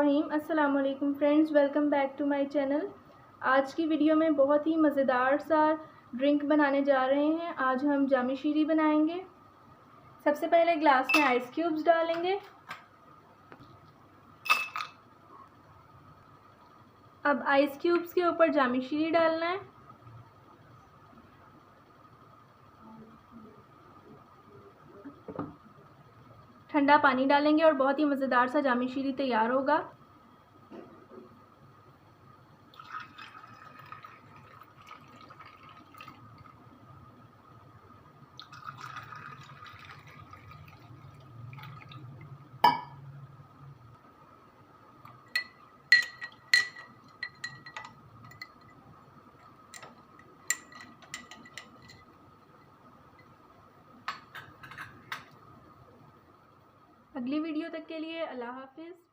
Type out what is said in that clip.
बिस्मिल्लाहिर्रहमानिर्रहीम। अस्सलाम वालेकुम friends, welcome back to my channel. आज की वीडियो में बहुत ही मज़ेदार सा ड्रिंक बनाने जा रहे हैं। आज हम जामी शीरी बनाएंगे। सबसे पहले ग्लास में आइस क्यूब्स डालेंगे। अब आइस क्यूब्स के ऊपर जामी शीरी डालना है। ठंडा पानी डालेंगे और बहुत ही मज़ेदार सा जामी शीरी तैयार होगा। अगली वीडियो तक के लिए अल्लाह हाफिज़।